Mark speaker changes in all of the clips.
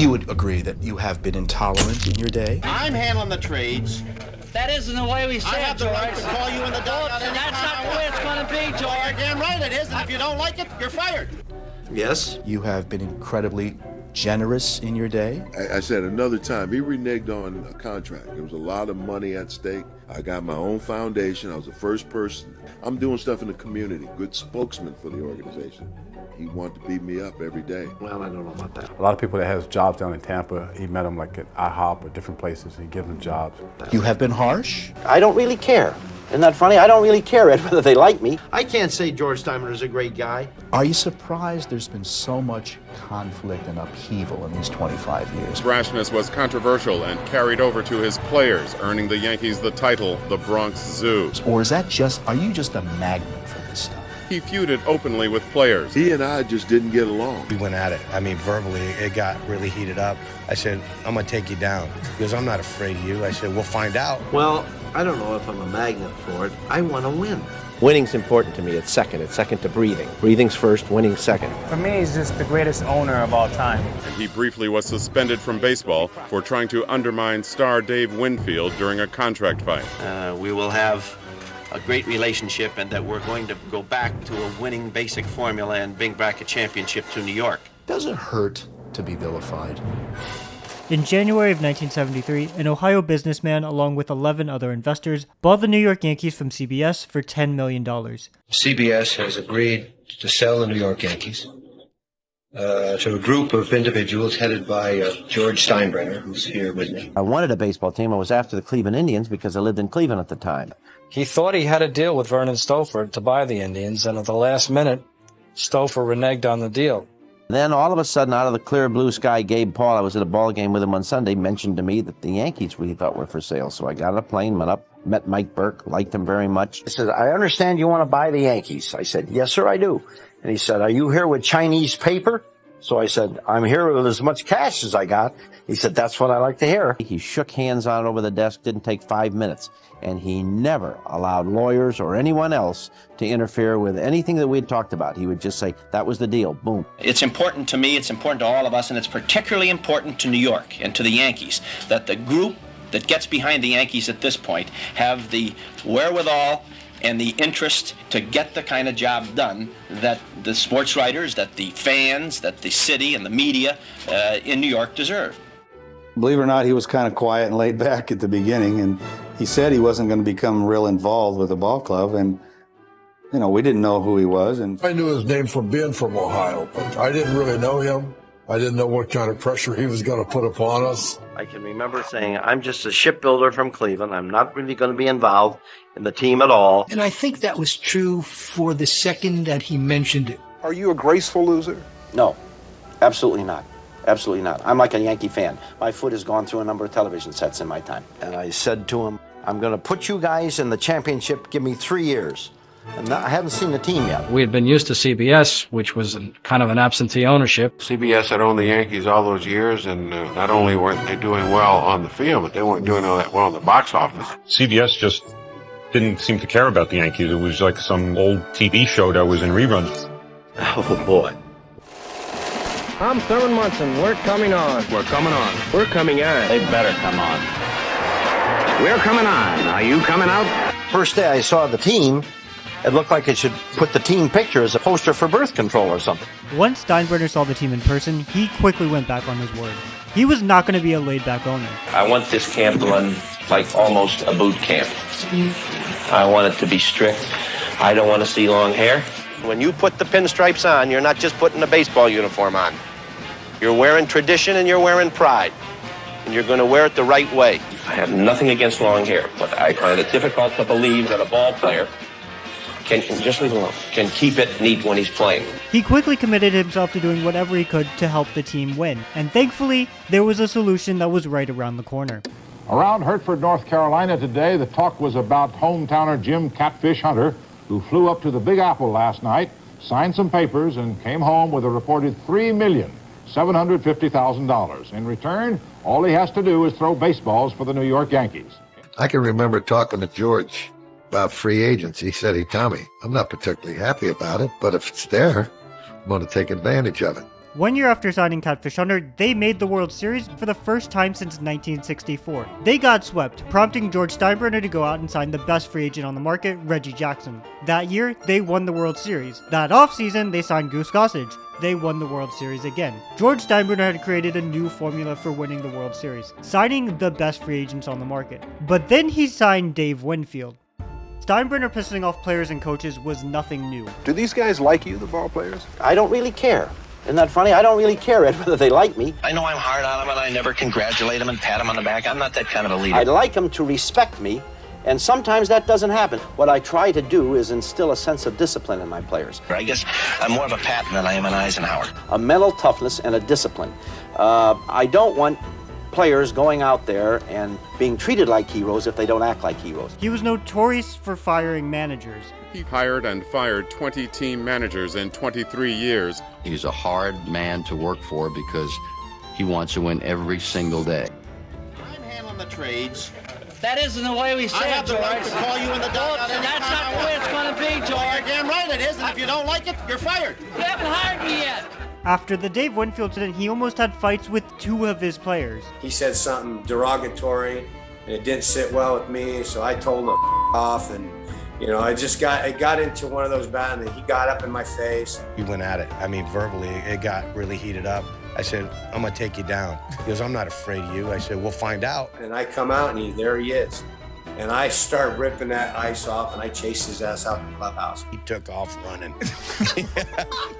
Speaker 1: You would agree that you have been intolerant in your day?
Speaker 2: I'm handling the trades.
Speaker 3: That isn't the way we say it,
Speaker 2: I have the right to call you in the dugout.
Speaker 3: And that's not the way it's going to be, George.
Speaker 2: You're damn right it is, and if you don't like it, you're fired.
Speaker 1: Yes. You have been incredibly generous in your day?
Speaker 4: I said another time, he reneged on a contract. There was a lot of money at stake. I got my own foundation. I was the first person. I'm doing stuff in the community, good spokesman for the organization. He wanted to beat me up every day.
Speaker 5: Well, I don't know about that.
Speaker 6: A lot of people that has jobs down in Tampa, he met them like at IHOP or different places, and he gives them jobs.
Speaker 1: You have been harsh?
Speaker 5: I don't really care. Isn't that funny? I don't really care, Ed, whether they like me. I can't say George Steinbrenner is a great guy.
Speaker 1: Are you surprised there's been so much conflict and upheaval in these 25 years?
Speaker 7: Brashness was controversial and carried over to his players, earning the Yankees the title, the Bronx Zoo.
Speaker 1: Or are you just a magnet for this stuff?
Speaker 7: He feuded openly with players.
Speaker 4: He and I just didn't get along.
Speaker 8: We went at it. I mean, verbally, it got really heated up. I said, I'm going to take you down. He goes, I'm not afraid of you. I said, we'll find out.
Speaker 5: Well, I don't know if I'm a magnet for it. I want to win.
Speaker 9: Winning's important to me. It's second. It's second to breathing. Breathing's first, winning's second.
Speaker 10: For me, he's just the greatest owner of all time.
Speaker 7: And he briefly was suspended from baseball for trying to undermine star Dave Winfield during a contract fight.
Speaker 2: We will have a great relationship, and that we're going to go back to a winning basic formula and bring back a championship to New York.
Speaker 1: Does it hurt to be vilified?
Speaker 11: In January of 1973, an Ohio businessman, along with 11 other investors, bought the New York Yankees from CBS for $10 million.
Speaker 8: CBS has agreed to sell the New York Yankees to a group of individuals headed by George Steinbrenner, who's here with me.
Speaker 9: I wanted a baseball team. I was after the Cleveland Indians because I lived in Cleveland at the time.
Speaker 10: He thought he had a deal with Vernon Stouffer to buy the Indians, and at the last minute, Stouffer reneged on the deal.
Speaker 9: Then all of a sudden, out of the clear blue sky, Gabe Paul, I was at a ball game with him on Sunday, mentioned to me that the Yankees we thought were for sale. So I got on a plane, went up, met Mike Burke, liked him very much. He said, I understand you want to buy the Yankees. I said, yes, sir, I do. And he said, are you here with Chinese paper? So I said, I'm here with as much cash as I got. He said, that's what I like to hear. He shook hands on it over the desk, didn't take 5 minutes. And he never allowed lawyers or anyone else to interfere with anything that we'd talked about. He would just say, that was the deal, boom.
Speaker 2: It's important to me, it's important to all of us, and it's particularly important to New York and to the Yankees that the group that gets behind the Yankees at this point have the wherewithal and the interest to get the kind of job done that the sports writers, that the fans, that the city and the media in New York deserve.
Speaker 12: Believe it or not, he was kind of quiet and laid back at the beginning, and he said he wasn't going to become real involved with the ball club, and we didn't know who he was. And
Speaker 13: I knew his name from being from Ohio, but I didn't really know him. I didn't know what kind of pressure he was going to put upon us.
Speaker 5: I can remember saying, I'm just a shipbuilder from Cleveland. I'm not really going to be involved in the team at all.
Speaker 14: And I think that was true for the second that he mentioned it.
Speaker 15: Are you a graceful loser?
Speaker 9: No, absolutely not. Absolutely not. I'm like a Yankee fan. My foot has gone through a number of television sets in my time.
Speaker 5: And I said to him, I'm going to put you guys in the championship. Give me 3 years. And I haven't seen the team yet.
Speaker 10: We had been used to CBS, which was kind of an absentee ownership.
Speaker 16: CBS had owned the Yankees all those years, and not only weren't they doing well on the field, but they weren't doing all that well in the box office.
Speaker 17: CBS just didn't seem to care about the Yankees. It was like some old TV show that was in reruns.
Speaker 5: Oh, boy.
Speaker 18: I'm Thurman Munson. We're coming on.
Speaker 16: We're coming on.
Speaker 18: We're coming on.
Speaker 3: They better come on.
Speaker 18: We're coming on. Are you coming out?
Speaker 5: First day I saw the team, it looked like it should put the team picture as a poster for birth control or something.
Speaker 11: Once Steinbrenner saw the team in person, he quickly went back on his word. He was not going to be a laid-back owner.
Speaker 19: I want this camp to run like almost a boot camp. I want it to be strict. I don't want to see long hair.
Speaker 2: When you put the pinstripes on, you're not just putting a baseball uniform on. You're wearing tradition and you're wearing pride. And you're going to wear it the right way.
Speaker 19: I have nothing against long hair, but I find it difficult to believe that a ball player can just leave it alone, can keep it neat when he's playing.
Speaker 11: He quickly committed himself to doing whatever he could to help the team win. And thankfully, there was a solution that was right around the corner.
Speaker 20: Around Hertford, North Carolina today, the talk was about hometowner Jim Catfish Hunter, who flew up to the Big Apple last night, signed some papers, and came home with a reported $3,750,000. In return, all he has to do is throw baseballs for the New York Yankees.
Speaker 6: I can remember talking to George about free agents. He said, hey, Tommy, I'm not particularly happy about it, but if it's there, I'm going to take advantage of it.
Speaker 11: 1 year after signing Catfish Hunter, they made the World Series for the first time since 1964. They got swept, prompting George Steinbrenner to go out and sign the best free agent on the market, Reggie Jackson. That year, they won the World Series. That offseason, they signed Goose Gossage. They won the World Series again. George Steinbrenner had created a new formula for winning the World Series, signing the best free agents on the market. But then he signed Dave Winfield. Steinbrenner pissing off players and coaches was nothing new.
Speaker 15: Do these guys like you, the ball players?
Speaker 9: I don't really care. Isn't that funny? I don't really care, Ed, whether they like me.
Speaker 19: I know I'm hard on them, and I never congratulate them and pat them on the back. I'm not that kind of a leader.
Speaker 9: I'd like them to respect me, and sometimes that doesn't happen. What I try to do is instill a sense of discipline in my players.
Speaker 19: I guess I'm more of a Patton than I am an Eisenhower.
Speaker 9: A mental toughness and a discipline. I don't want players going out there and being treated like heroes if they don't act like heroes.
Speaker 11: He was notorious for firing managers.
Speaker 7: He hired and fired 20 team managers in 23 years.
Speaker 3: He's a hard man to work for because he wants to win every single day.
Speaker 5: I'm handling the trades.
Speaker 3: That isn't the way we say
Speaker 5: I have
Speaker 3: it,
Speaker 5: the
Speaker 3: George.
Speaker 5: right to call you in the dugout.
Speaker 3: That's not the way it's going to be, George.
Speaker 5: You're damn right it is, and if you don't like it, you're fired.
Speaker 3: You haven't hired me yet.
Speaker 11: After the Dave Winfield incident, he almost had fights with 2 of his players.
Speaker 8: He said something derogatory, and it didn't sit well with me, so I told him to off, and it got into one of those battles, and he got up in my face.
Speaker 21: We went at it. I mean, verbally, it got really heated up. I said, I'm gonna take you down. He goes, I'm not afraid of you. I said, we'll find out.
Speaker 8: And I come out, and there he is. And I start ripping that ice off, and I chase his ass out the clubhouse.
Speaker 21: He took off running.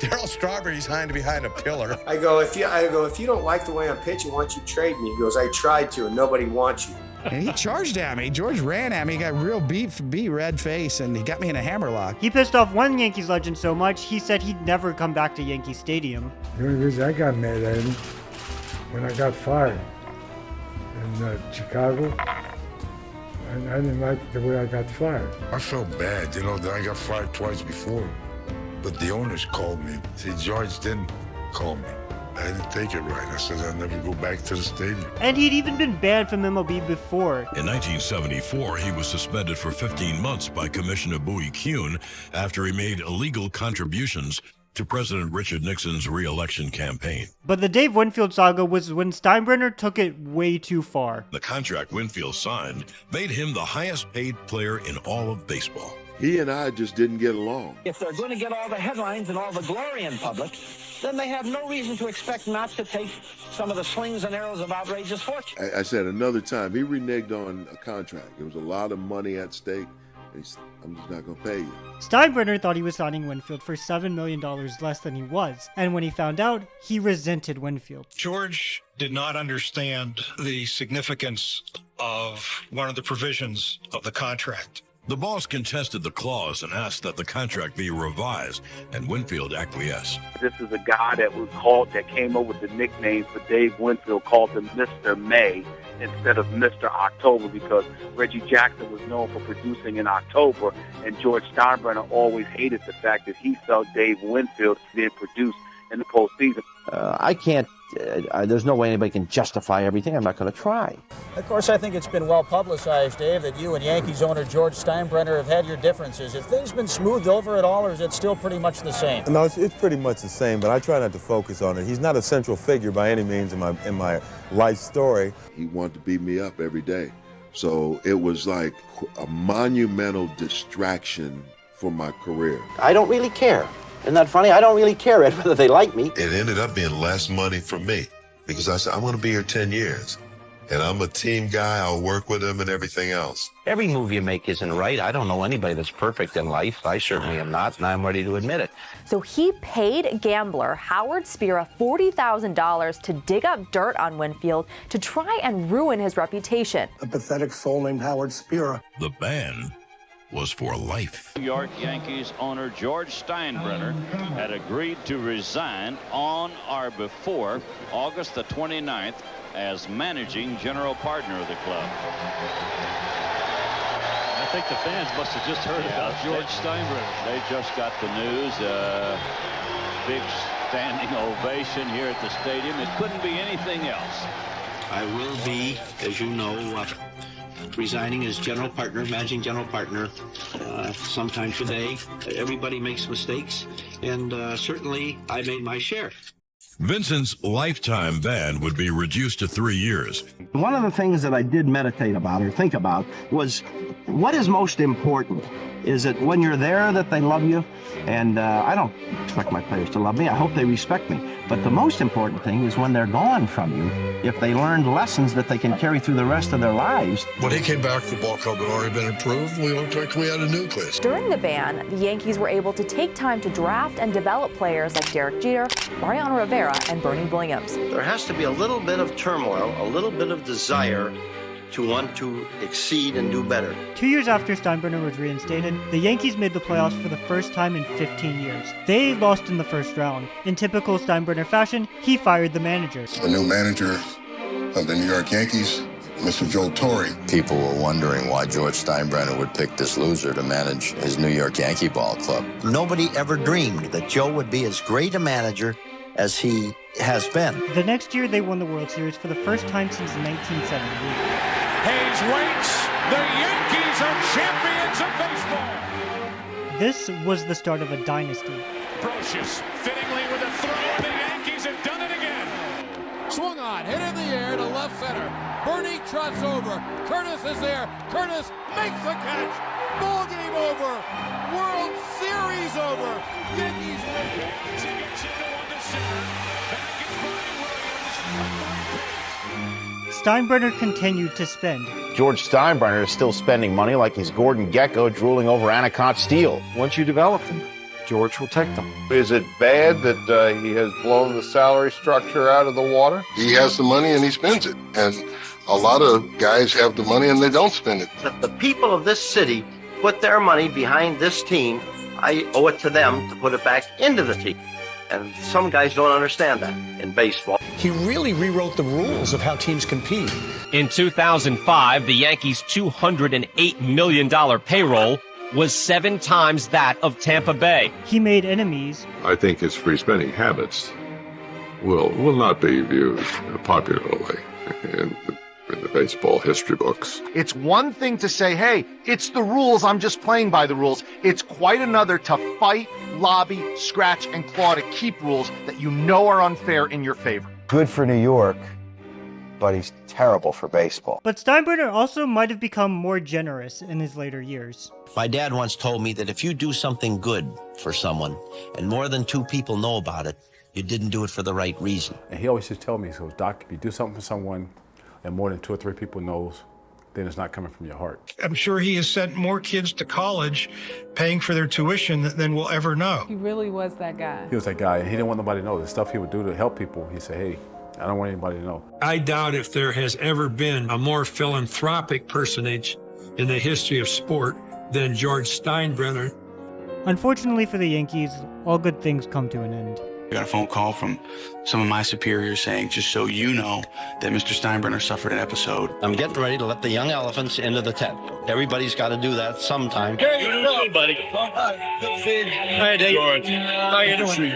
Speaker 21: Darryl Strawberry's hiding behind a pillar.
Speaker 8: I go, if you don't like the way I'm pitching, why don't you trade me? He goes, I tried to, and nobody wants you.
Speaker 22: And he charged at me. George ran at me. He got real red face, and he got me in a hammerlock.
Speaker 11: He pissed off one Yankees legend so much, he said he'd never come back to Yankee Stadium.
Speaker 23: The only reason I got mad at him when I got fired in Chicago, and I didn't like the way I got fired.
Speaker 13: I felt bad, that I got fired twice before. But the owners called me. See, George didn't call me. I didn't take it right. I said I'll never go back to the stadium.
Speaker 11: And he'd even been banned from MLB before.
Speaker 24: In 1974, he was suspended for 15 months by Commissioner Bowie Kuhn after he made illegal contributions to President Richard Nixon's re-election campaign.
Speaker 11: But the Dave Winfield saga was when Steinbrenner took it way too far.
Speaker 24: The contract Winfield signed made him the highest paid player in all of baseball.
Speaker 4: He and I just didn't get along.
Speaker 3: If they're going to get all the headlines and all the glory in public, then they have no reason to expect not to take some of the slings and arrows of outrageous fortune.
Speaker 4: I said another time, he reneged on a contract. There was a lot of money at stake. He said, I'm just not going to pay you.
Speaker 11: Steinbrenner thought he was signing Winfield for $7 million less than he was, and when he found out, he resented Winfield.
Speaker 25: George did not understand the significance of one of the provisions of the contract.
Speaker 24: The boss contested the clause and asked that the contract be revised, and Winfield acquiesced.
Speaker 26: This is a guy that came up with the nickname for Dave Winfield, called him Mr. May instead of Mr. October, because Reggie Jackson was known for producing in October, and George Steinbrenner always hated the fact that he felt Dave Winfield didn't produce in the postseason.
Speaker 9: I can't, there's no way anybody can justify everything. I'm not going to try.
Speaker 27: Of course, I think it's been well publicized, Dave, that you and Yankees owner George Steinbrenner have had your differences. Have things been smoothed over at all, or is it still pretty much the same?
Speaker 28: No, it's pretty much the same, but I try not to focus on it. He's not a central figure by any means in my life story.
Speaker 4: He wanted to beat me up every day. So it was like a monumental distraction for my career.
Speaker 9: I don't really care. Isn't that funny? I don't really care, Ed, whether they like me.
Speaker 29: It ended up being less money for me because I said, I'm going to be here 10 years. And I'm a team guy. I'll work with him and everything else.
Speaker 9: Every move you make isn't right. I don't know anybody that's perfect in life. I certainly am not, and I'm ready to admit it.
Speaker 30: So he paid gambler Howard Spira $40,000 to dig up dirt on Winfield to try and ruin his reputation.
Speaker 31: A pathetic soul named Howard Spira.
Speaker 24: The ban was for life.
Speaker 32: York Yankees owner George Steinbrenner had agreed to resign on or before August the 29th as managing general partner of the club.
Speaker 33: I think the fans must have just heard about George Steinbrenner.
Speaker 32: They just got the news. Big standing ovation here at the stadium. It couldn't be anything else.
Speaker 9: I will be, as you know, resigning as managing general partner sometime today. Everybody makes mistakes, and certainly I made my share.
Speaker 24: Vincent's lifetime ban would be reduced to 3 years.
Speaker 5: One of the things that I did meditate about or think about was what is most important? Is it when you're there that they love you? And I don't expect my players to love me. I hope they respect me. But the most important thing is when they're gone from you, if they learned lessons that they can carry through the rest of their lives.
Speaker 1: When he came back, the ball club had already been approved. We looked like we had a nucleus.
Speaker 30: During the ban, the Yankees were able to take time to draft and develop players like Derek Jeter, Mariano Rivera, and Bernie Williams.
Speaker 5: There has to be a little bit of turmoil, a little bit of desire to want to exceed and do better.
Speaker 11: 2 years after Steinbrenner was reinstated, the Yankees made the playoffs for the first time in 15 years. They lost in the first round. In typical Steinbrenner fashion, he fired the manager.
Speaker 31: The new manager of the New York Yankees, Mr. Joe Torre.
Speaker 2: People were wondering why George Steinbrenner would pick this loser to manage his New York Yankee ball club.
Speaker 5: Nobody ever dreamed that Joe would be as great a manager as he has been.
Speaker 11: The next year, they won the World Series for the first time since 1978.
Speaker 6: Hayes waits. The Yankees are champions of baseball.
Speaker 11: This was the start of a dynasty.
Speaker 6: Brocious, fittingly with a throw, and the Yankees have done it again.
Speaker 7: Swung on, hit in the air to left center. Bernie trots over. Curtis is there. Curtis makes the catch. Ball game over. World Series over. Yankees win.
Speaker 6: Gets into one to center. Back is Brian Williams.
Speaker 11: Steinbrenner continued to spend.
Speaker 10: George Steinbrenner is still spending money like he's Gordon Gekko drooling over Anacott steel.
Speaker 12: Once you develop them, George will take them.
Speaker 14: Is it bad that he has blown the salary structure out of the water?
Speaker 31: He has the money and he spends it. And a lot of guys have the money and they don't spend it.
Speaker 5: If the people of this city put their money behind this team, I owe it to them to put it back into the team. And some guys don't understand that in baseball.
Speaker 15: He really rewrote the rules of how teams compete.
Speaker 16: In 2005, the Yankees' $208 million payroll was 7 times that of Tampa Bay.
Speaker 11: He made enemies.
Speaker 17: I think his free spending habits will not be viewed popularly in the baseball history books.
Speaker 18: It's one thing to say, hey, it's the rules, I'm just playing by the rules. It's quite another to fight, lobby, scratch, and claw to keep rules that you know are unfair in your favor.
Speaker 2: Good for New York, but he's terrible for baseball.
Speaker 11: But Steinbrenner also might have become more generous in his later years.
Speaker 5: My dad once told me that if you do something good for someone and more than 2 people know about it, you didn't do it for the right reason.
Speaker 19: And he always just tell me, so Doc, if you do something for someone and more than 2 or 3 people knows, then it's not coming from your heart.
Speaker 25: I'm sure he has sent more kids to college paying for their tuition than we'll ever know.
Speaker 20: He really was that guy.
Speaker 19: He was that guy, and he didn't want nobody to know. The stuff he would do to help people, he said, hey, I don't want anybody to know.
Speaker 34: I doubt if there has ever been a more philanthropic personage in the history of sport than George Steinbrenner.
Speaker 11: Unfortunately for the Yankees, all good things come to an end.
Speaker 35: I got a phone call from some of my superiors saying, just so you know, that Mr. Steinbrenner suffered an episode.
Speaker 5: I'm getting ready to let the young elephants into the tent. Everybody's got to do that sometime.
Speaker 36: Hey, you doing, buddy? Hi, Dave. George. How you doing?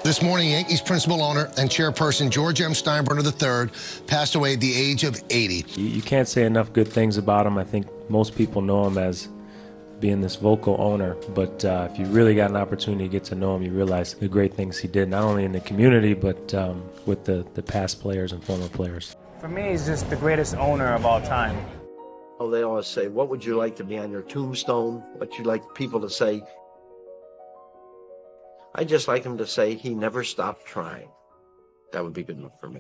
Speaker 31: This morning, Yankees principal owner and chairperson George M. Steinbrenner III passed away at the age of 80.
Speaker 37: You can't say enough good things about him. I think most people know him as being this vocal owner, but if you really got an opportunity to get to know him, you realize the great things he did, not only in the community, but with the past players and former players.
Speaker 38: For me, he's just the greatest owner of all time.
Speaker 5: Oh, they always say, what would you like to be on your tombstone? What you like people to say? I just like him to say he never stopped trying. That would be good enough for me.